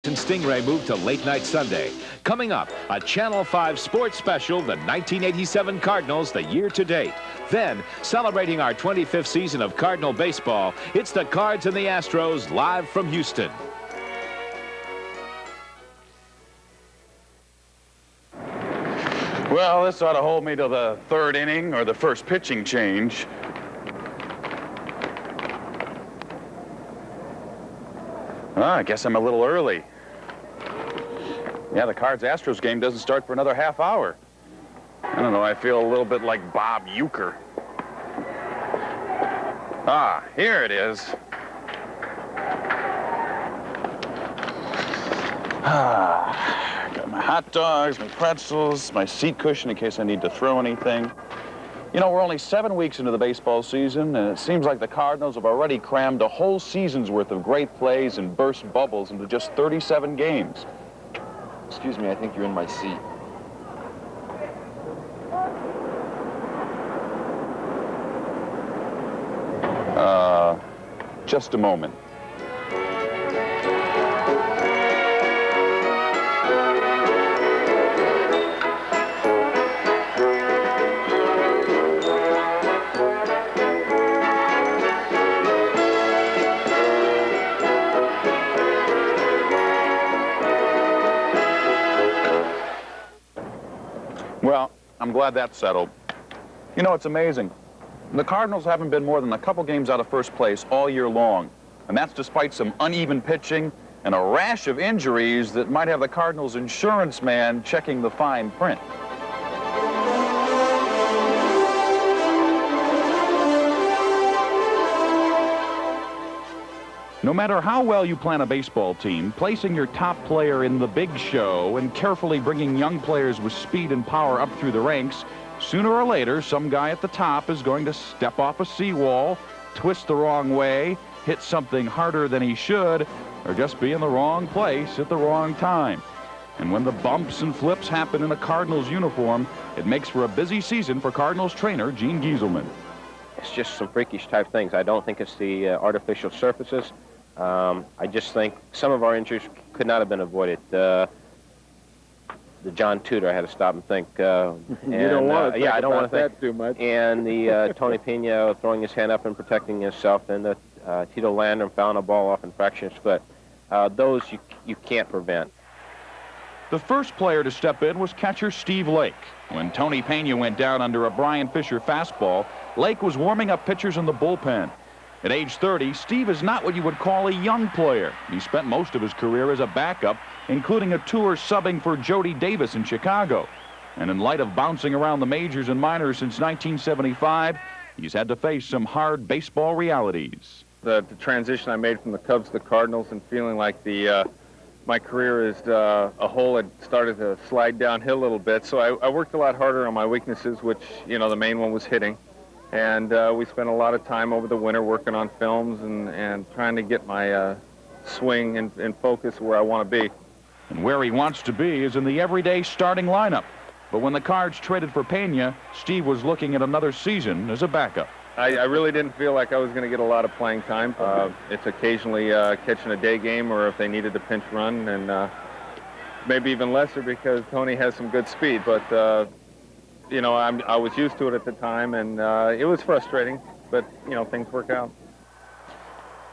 And Stingray moved to late night Sunday. Coming up, a Channel 5 sports special, the 1987 Cardinals, the year to date. Then, celebrating our 25th season of Cardinal baseball, it's the Cards and the Astros live from Houston. Well, this ought to hold me to the third inning or the first pitching change. I guess I'm a little early. Yeah, the Cards-Astros game doesn't start for another half hour. I don't know, I feel a little bit like Bob Uecker. Ah, here it is. Got my hot dogs, my pretzels, my seat cushion in case I need to throw anything. You know, we're only 7 weeks into the baseball season, and it seems like the Cardinals have already crammed a whole season's worth of great plays and burst bubbles into just 37 games. Excuse me, I think you're in my seat. Just a moment. Well, I'm glad that's settled. You know, it's amazing. The Cardinals haven't been more than a couple games out of first place all year long, and that's despite some uneven pitching and a rash of injuries that might have the Cardinals' insurance man checking the fine print. No matter how well you plan a baseball team, placing your top player in the big show and carefully bringing young players with speed and power up through the ranks, sooner or later, some guy at the top is going to step off a seawall, twist the wrong way, hit something harder than he should, or just be in the wrong place at the wrong time. And when the bumps and flips happen in a Cardinals uniform, it makes for a busy season for Cardinals trainer Gene Gieselman. It's just some freakish type things. I don't think it's the artificial surfaces. I just think some of our injuries could not have been avoided. The John Tudor, I had to stop and think. You don't want to think I don't want to that think too much. And the Tony Pena throwing his hand up and protecting himself, and the Tito Landrum fouling a ball off in fractions foot. Those you can't prevent. The first player to step in was catcher Steve Lake. When Tony Pena went down under a Brian Fisher fastball, Lake was warming up pitchers in the bullpen. At age 30, Steve is not what you would call a young player. He spent most of his career as a backup, including a tour subbing for Jody Davis in Chicago. And in light of bouncing around the majors and minors since 1975, he's had to face some hard baseball realities. The transition I made from the Cubs to the Cardinals and feeling like my career as a whole had started to slide downhill a little bit. So I worked a lot harder on my weaknesses, which, you know, the main one was hitting. And we spent a lot of time over the winter working on films and trying to get my swing and focus where I want to be. And where he wants to be is in the everyday starting lineup. But when the Cards traded for Pena, Steve was looking at another season as a backup. I really didn't feel like I was going to get a lot of playing time. It's occasionally catching a day game or if they needed a pinch run, and maybe even lesser because Tony has some good speed. But you know, I was used to it at the time, and it was frustrating, but, you know, things work out.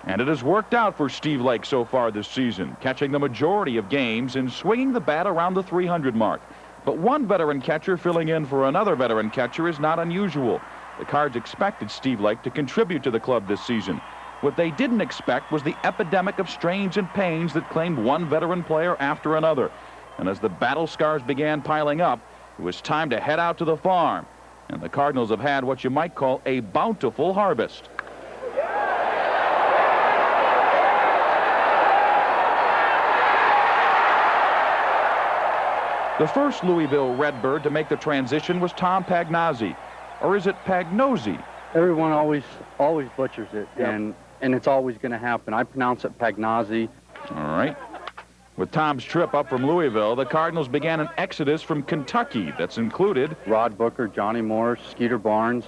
And it has worked out for Steve Lake so far this season, catching the majority of games and swinging the bat around the 300 mark. But one veteran catcher filling in for another veteran catcher is not unusual. The Cards expected Steve Lake to contribute to the club this season. What they didn't expect was the epidemic of strains and pains that claimed one veteran player after another. And as the battle scars began piling up, it was time to head out to the farm, and the Cardinals have had what you might call a bountiful harvest. The first Louisville Redbird to make the transition was Tom Pagnozzi, or is it Pagnozzi? Everyone always butchers it, and it's always going to happen. I pronounce it Pagnozzi. All right. With Tom's trip up from Louisville, the Cardinals began an exodus from Kentucky that's included Rod Booker, Johnny Morris, Skeeter Barnes,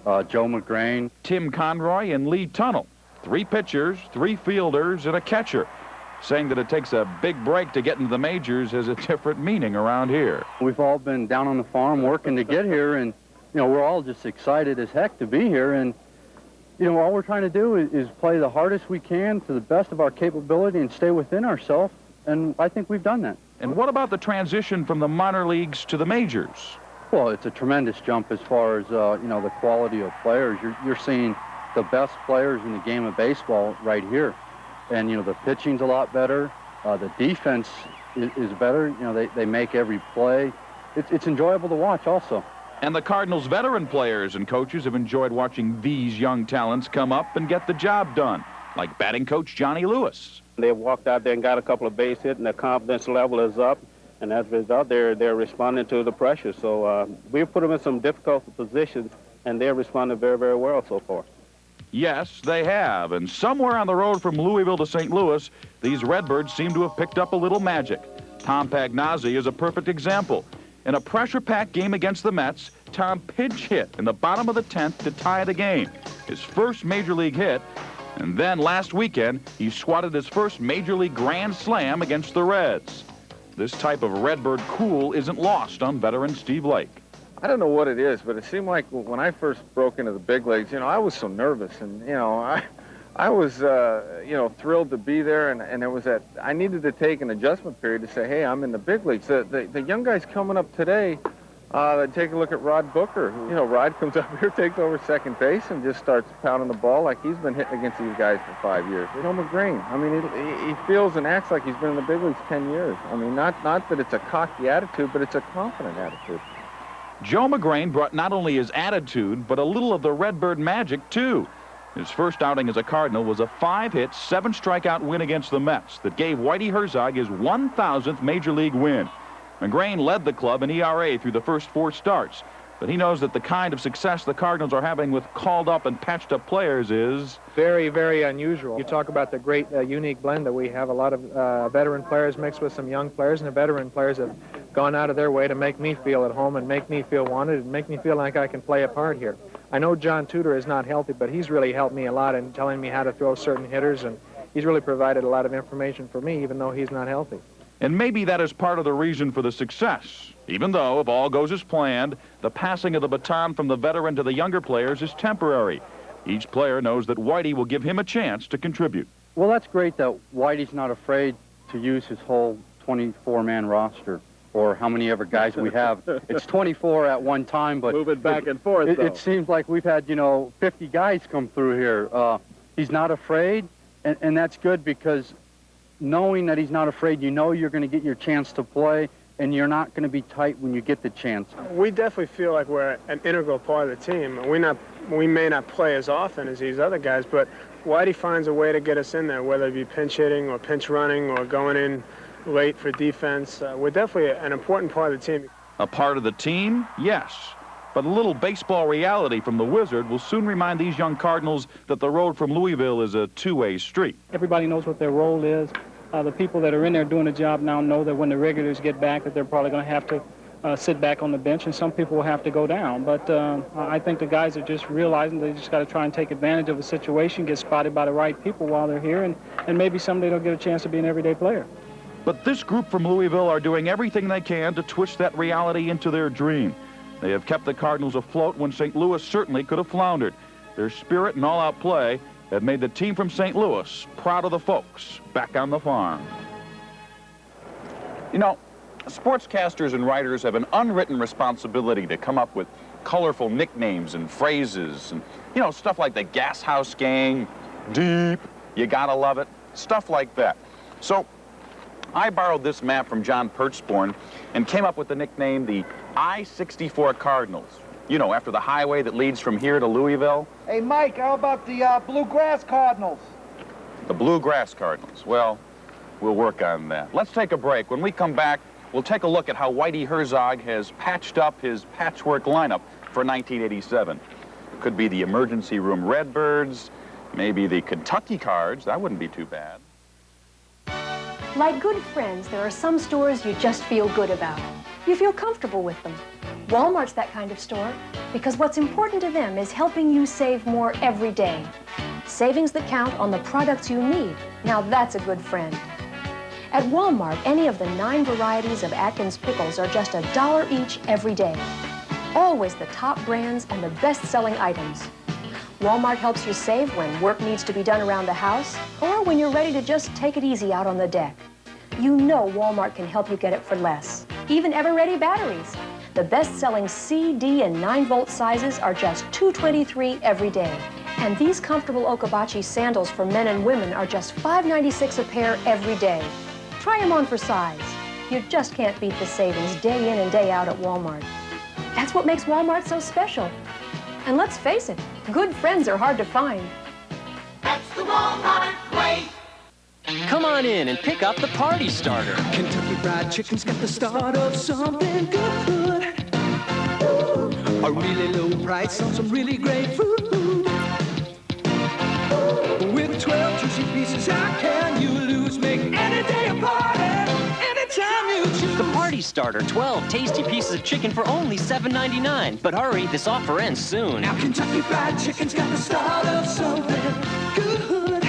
Joe McGrain, Tim Conroy, and Lee Tunnell. 3 pitchers, 3 fielders, and a catcher. saying that it takes a big break to get into the majors has a different meaning around here. We've all been down on the farm working to get here, and, you know, we're all just excited as heck to be here. And, you know, all we're trying to do is play the hardest we can to the best of our capability and stay within ourselves, and I think we've done that. And what about the transition from the minor leagues to the majors? Well, it's a tremendous jump as far as, you know, the quality of players. You're seeing the best players in the game of baseball right here. And, you know, the pitching's a lot better. The defense is better. You know, they make every play. It's enjoyable to watch also. And the Cardinals' veteran players and coaches have enjoyed watching these young talents come up and get the job done, like batting coach Johnny Lewis. They walked out there and got a couple of base hits, and their confidence level is up. And as a result, they're responding to the pressure. So we've put them in some difficult positions, and they're responding very, very well so far. Yes, they have. And somewhere on the road from Louisville to St. Louis, these Redbirds seem to have picked up a little magic. Tom Pagnozzi is a perfect example. In a pressure-packed game against the Mets, Tom pinch hit in the bottom of the 10th to tie the game, his first major league hit. And then last weekend, he swatted his first major league grand slam against the Reds. This type of Redbird cool isn't lost on veteran Steve Lake. I don't know what it is, but it seemed like when I first broke into the big leagues, you know, I was so nervous, and, you know, I was, you know, thrilled to be there, and it was that I needed to take an adjustment period to say, hey, I'm in the big leagues. The young guys coming up today, take a look at Rod Booker. You know, Rod comes up here, takes over second base, and just starts pounding the ball like he's been hitting against these guys for 5 years. You know, McGrain, I mean, he feels and acts like he's been in the big leagues 10 years. I mean, not that it's a cocky attitude, but it's a confident attitude. Joe McGrain brought not only his attitude, but a little of the Redbird magic, too. His first outing as a Cardinal was a 5-hit, 7-strikeout win against the Mets that gave Whitey Herzog his 1,000th major league win. McGrain led the club in ERA through the first 4 starts, but he knows that the kind of success the Cardinals are having with called-up and patched-up players is very, very unusual. You talk about the great, unique blend that we have. A lot of veteran players mixed with some young players, and the veteran players have gone out of their way to make me feel at home and make me feel wanted and make me feel like I can play a part here. I know John Tudor is not healthy, but he's really helped me a lot in telling me how to throw certain hitters, and he's really provided a lot of information for me, even though he's not healthy. And maybe that is part of the reason for the success, even though, if all goes as planned, the passing of the baton from the veteran to the younger players is temporary. Each player knows that Whitey will give him a chance to contribute. Well, that's great that Whitey's not afraid to use his whole 24-man roster, or how many ever guys we have. It's 24 at one time, but move it back and forth, it seems like we've had, you know, 50 guys come through here. He's not afraid, and that's good, because knowing that he's not afraid, you know you're going to get your chance to play, and you're not going to be tight when you get the chance. We definitely feel like we're an integral part of the team. We may not play as often as these other guys, but Whitey finds a way to get us in there, whether it be pinch hitting or pinch running or going in late for defense. We're definitely an important part of the team. A part of the team? Yes. But a little baseball reality from the Wizard will soon remind these young Cardinals that the road from Louisville is a two-way street. Everybody knows what their role is. The people that are in there doing the job now know that when the regulars get back that they're probably going to have to sit back on the bench, and some people will have to go down. But I think the guys are just realizing they just got to try and take advantage of a situation, get spotted by the right people while they're here, and maybe someday they'll get a chance to be an everyday player. But this group from Louisville are doing everything they can to twist that reality into their dream. They have kept the Cardinals afloat when St. Louis certainly could have floundered. Their spirit and all-out play have made the team from St. Louis proud of the folks back on the farm. You know, sportscasters and writers have an unwritten responsibility to come up with colorful nicknames and phrases and, you know, stuff like the Gas House Gang, Deep, You Gotta Love It, stuff like that. So I borrowed this map from John Pertzborn and came up with the nickname the I-64 Cardinals. You know, after the highway that leads from here to Louisville. Hey, Mike, how about the Bluegrass Cardinals? The Bluegrass Cardinals. Well, we'll work on that. Let's take a break. When we come back, we'll take a look at how Whitey Herzog has patched up his patchwork lineup for 1987. It could be the emergency room Redbirds, maybe the Kentucky Cards. That wouldn't be too bad. Like good friends, there are some stores you just feel good about. You feel comfortable with them. Walmart's that kind of store, because what's important to them is helping you save more every day. Savings that count on the products you need. Now that's a good friend. At Walmart, any of the 9 varieties of Atkins pickles are just $1 each every day. Always the top brands and the best-selling items. Walmart helps you save when work needs to be done around the house or when you're ready to just take it easy out on the deck. You know Walmart can help you get it for less. Even ever-ready batteries. The best-selling C, D, and 9-volt sizes are just $2.23 every day. And these comfortable Okabachi sandals for men and women are just $5.96 a pair every day. Try them on for size. You just can't beat the savings day in and day out at Walmart. That's what makes Walmart so special. And let's face it, good friends are hard to find. That's the Walmart way. Come on in and pick up the party starter. Kentucky Fried Chicken's got the start of something good. Ooh, a really low price on some really great food. With 12 juicy pieces, how can you lose? Make any day a party, anytime you choose. The party starter, 12 tasty pieces of chicken for only $7.99. But hurry, this offer ends soon. Now Kentucky Fried Chicken's got the start of something good.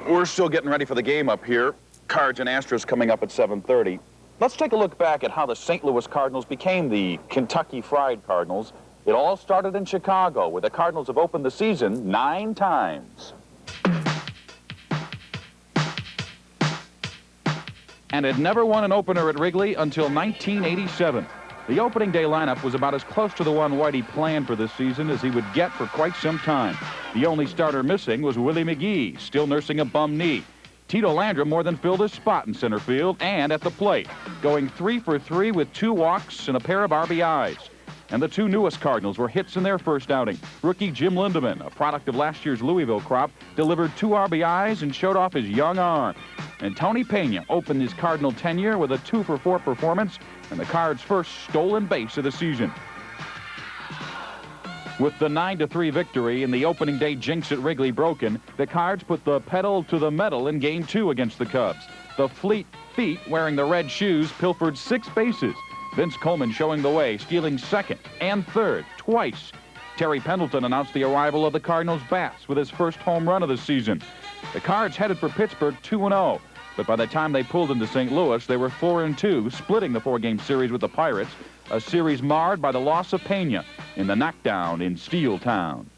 We're still getting ready for the game up here. Cards and Astros coming up at 7:30. Let's take a look back at how the St. Louis Cardinals became the Kentucky Fried Cardinals. It all started in Chicago, where the Cardinals have opened the season 9 times. And had never won an opener at Wrigley until 1987. The opening day lineup was about as close to the one Whitey planned for this season as he would get for quite some time. The only starter missing was Willie McGee, still nursing a bum knee. Tito Landrum more than filled his spot in center field and at the plate, going 3 for 3 with 2 walks and a pair of RBIs. And the 2 newest Cardinals were hits in their first outing. Rookie Jim Lindemann, a product of last year's Louisville crop, delivered 2 RBIs and showed off his young arm. And Tony Pena opened his Cardinal tenure with a 2 for 4 performance and the Cards' first stolen base of the season. With the 9-3 victory and the opening day jinx at Wrigley broken, the Cards put the pedal to the metal in Game 2 against the Cubs. The fleet feet wearing the red shoes pilfered 6 bases. Vince Coleman showing the way, stealing second and third twice. Terry Pendleton announced the arrival of the Cardinals' bats with his first home run of the season. The Cards headed for Pittsburgh 2-0, but by the time they pulled into St. Louis, they were 4-2, splitting the 4-game series with the Pirates, a series marred by the loss of Pena in the knockdown in Steel Town.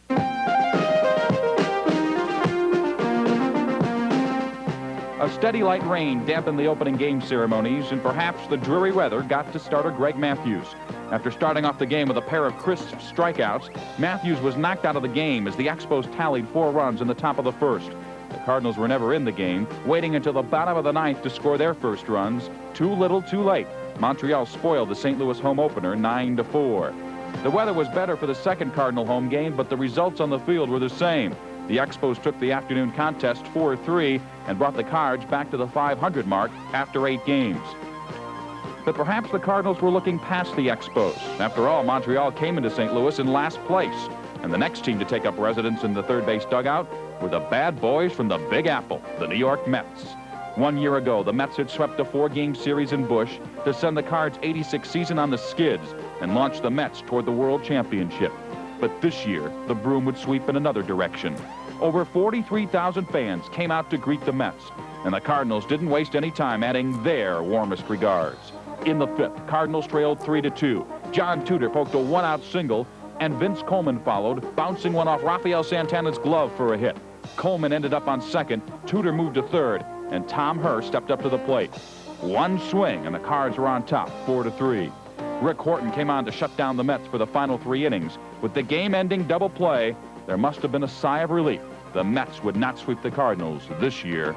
A steady light rain dampened the opening game ceremonies, and perhaps the dreary weather got to starter Greg Matthews. After starting off the game with a pair of crisp strikeouts, Matthews was knocked out of the game as the Expos tallied 4 runs in the top of the first. The Cardinals were never in the game, waiting until the bottom of the 9th to score their first runs. Too little, too late. Montreal spoiled the St. Louis home opener 9-4. The weather was better for the second Cardinal home game, but the results on the field were the same. The Expos took the afternoon contest 4-3 and brought the Cards back to the 500 mark after 8 games. But perhaps the Cardinals were looking past the Expos. After all, Montreal came into St. Louis in last place, and the next team to take up residence in the third base dugout were the bad boys from the Big Apple, the New York Mets. 1 year ago, the Mets had swept a 4-game series in Busch to send the Cards' '86 season on the skids and launch the Mets toward the World Championship. But this year, the broom would sweep in another direction. Over 43,000 fans came out to greet the Mets, and the Cardinals didn't waste any time adding their warmest regards. In the 5th, Cardinals trailed 3-2. John Tudor poked a 1-out single, and Vince Coleman followed, bouncing one off Rafael Santana's glove for a hit. Coleman ended up on second, Tudor moved to third, and Tom Herr stepped up to the plate. One swing, and the Cards were on top, 4-3. Rick Horton came on to shut down the Mets for the final 3 innings. With the game-ending double play, there must have been a sigh of relief. The Mets would not sweep the Cardinals this year.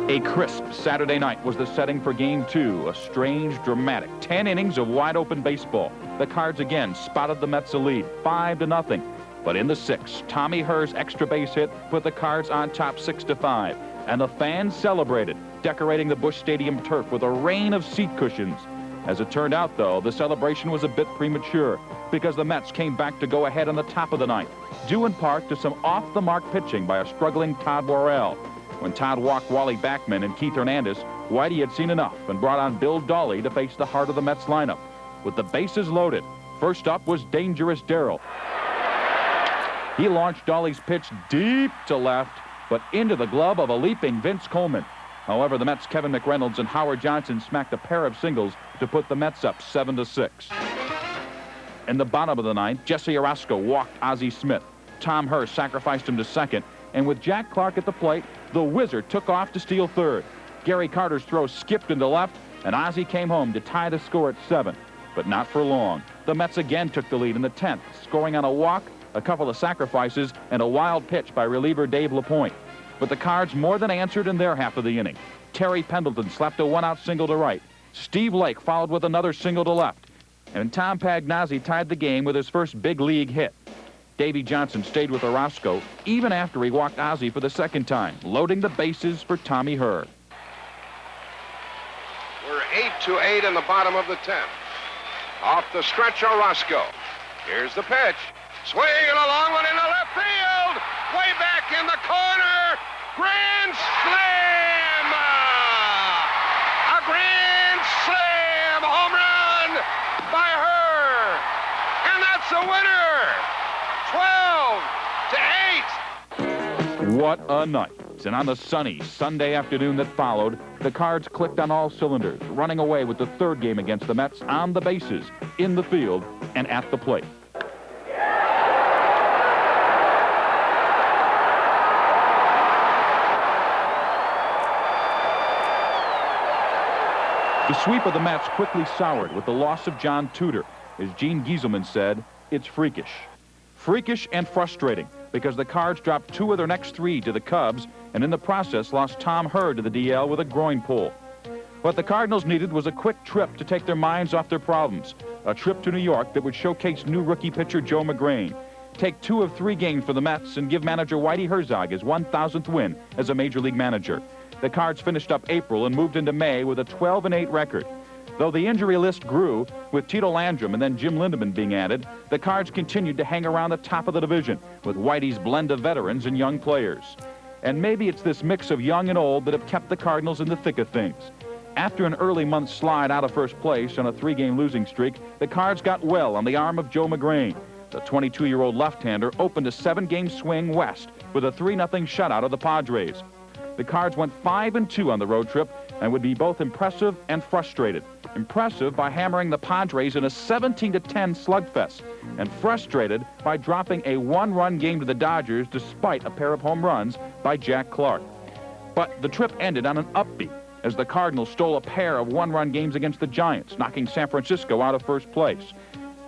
A crisp Saturday night was the setting for Game 2, a strange, dramatic 10 innings of wide-open baseball. The Cards again spotted the Mets a lead, 5-0. But in the 6th, Tommy Herr's extra base hit put the Cards on top 6-5, and the fans celebrated, decorating the Busch Stadium turf with a rain of seat cushions. As it turned out, though, the celebration was a bit premature because the Mets came back to go ahead on the top of the 9th, due in part to some off-the-mark pitching by a struggling Todd Worrell. When Todd walked Wally Backman and Keith Hernandez, Whitey had seen enough and brought on Bill Dawley to face the heart of the Mets lineup. With the bases loaded, first up was Dangerous Darrell. He launched Dolly's pitch deep to left, but into the glove of a leaping Vince Coleman. However, the Mets' Kevin McReynolds and Howard Johnson smacked a pair of singles to put the Mets up 7-6. In the bottom of the ninth, Jesse Orozco walked Ozzie Smith. Tom Hurst sacrificed him to second, and with Jack Clark at the plate, the Wizard took off to steal third. Gary Carter's throw skipped into left, and Ozzie came home to tie the score at 7. But not for long. The Mets again took the lead in the 10th, scoring on a walk, a couple of sacrifices, and a wild pitch by reliever Dave LaPointe. But the Cards more than answered in their half of the inning. Terry Pendleton slapped a one-out single to right. Steve Lake followed with another single to left. And Tom Pagnozzi tied the game with his first big league hit. Davey Johnson stayed with Orozco even after he walked Ozzie for the second time, loading the bases for Tommy Herr. We're 8-8 in the bottom of the 10th. Off the stretch, Orozco. Here's the pitch. Swinging a long one into left field. Way back in the corner. Grand slam! A grand slam home run by Herr. And that's the winner. 12-8. What a night. And on the sunny Sunday afternoon that followed, the Cards clicked on all cylinders, running away with the third game against the Mets on the bases, in the field, and at the plate. The sweep of the Mets quickly soured with the loss of John Tudor. As Gene Gieselman said, it's freakish. Freakish and frustrating, because the Cards dropped 2 of their next 3 to the Cubs, and in the process lost Tom Herr to the DL with a groin pull. What the Cardinals needed was a quick trip to take their minds off their problems, a trip to New York that would showcase new rookie pitcher Joe McGrain, take 2 of 3 games for the Mets, and give manager Whitey Herzog his 1,000th win as a Major League manager. The Cards finished up April and moved into May with a 12-8 record. Though the injury list grew, with Tito Landrum and then Jim Lindemann being added, the Cards continued to hang around the top of the division with Whitey's blend of veterans and young players. And maybe it's this mix of young and old that have kept the Cardinals in the thick of things. After an early month slide out of first place on a 3-game losing streak, the Cards got well on the arm of Joe McGrain. The 22-year-old left-hander opened a 7-game swing west with a 3-0 shutout of the Padres. The Cards went 5-2 on the road trip and would be both impressive and frustrated. Impressive by hammering the Padres in a 17-10 slugfest, and frustrated by dropping a 1-run game to the Dodgers despite a pair of home runs by Jack Clark. But the trip ended on an upbeat as the Cardinals stole a pair of 1-run games against the Giants, knocking San Francisco out of first place.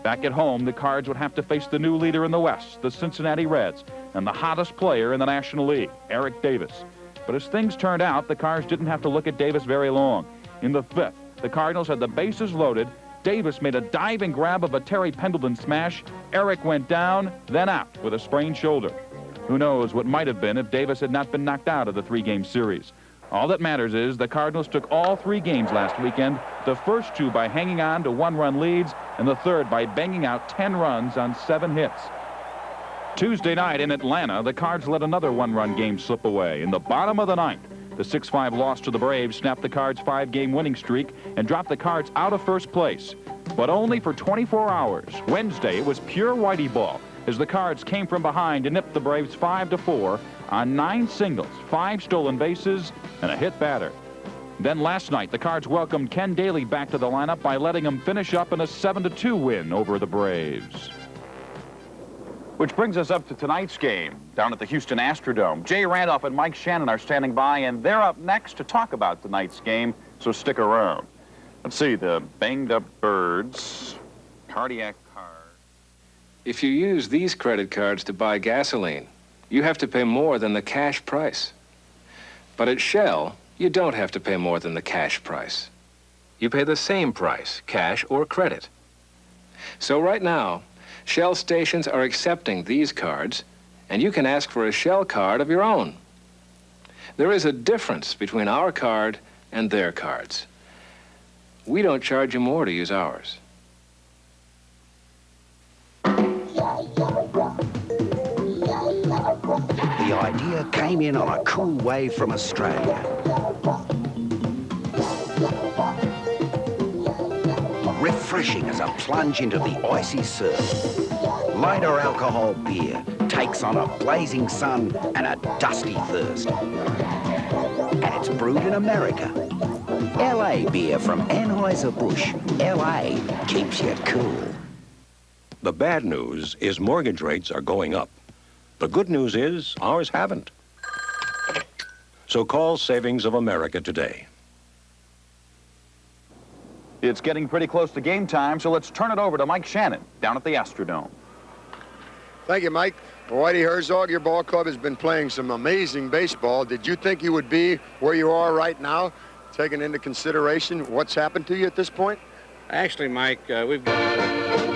Back at home, the Cards would have to face the new leader in the West, the Cincinnati Reds, and the hottest player in the National League, Eric Davis. But as things turned out, the Cards didn't have to look at Davis very long. In the 5th, the Cardinals had the bases loaded. Davis made a diving grab of a Terry Pendleton smash. Eric went down, then out with a sprained shoulder. Who knows what might have been if Davis had not been knocked out of the 3-game series. All that matters is the Cardinals took all 3 games last weekend, the first 2 by hanging on to 1-run leads, and the third by banging out 10 runs on 7 hits. Tuesday night in Atlanta, the Cards let another 1-run game slip away in the bottom of the 9th. The 6-5 loss to the Braves snapped the Cards' 5-game winning streak and dropped the Cards out of first place. But only for 24 hours. Wednesday, it was pure Whitey ball as the Cards came from behind to nip the Braves 5-4 on 9 singles, 5 stolen bases, and a hit batter. Then last night, the Cards welcomed Ken Daly back to the lineup by letting him finish up in a 7-2 win over the Braves. Which brings us up to tonight's game down at the Houston Astrodome. Jay Randolph and Mike Shannon are standing by, and they're up next to talk about tonight's game, so stick around. Let's see, the banged-up birds, cardiac card. If you use these credit cards to buy gasoline, you have to pay more than the cash price. But at Shell, you don't have to pay more than the cash price. You pay the same price, cash or credit. So right now, Shell stations are accepting these cards, and you can ask for a Shell card of your own. There is a difference between our card and their cards. We don't charge you more to use ours. The idea came in on a cool wave from Australia. Refreshing as a plunge into the icy surf. Lighter alcohol beer takes on a blazing sun and a dusty thirst. And it's brewed in America. LA beer from Anheuser-Busch. LA keeps you cool. The bad news is mortgage rates are going up. The good news is ours haven't. So call Savings of America today. It's getting pretty close to game time, so let's turn it over to Mike Shannon down at the Astrodome. Thank you, Mike. Whitey Herzog, your ball club has been playing some amazing baseball. Did you think you would be where you are right now, taking into consideration what's happened to you at this point? Actually, Mike, we've got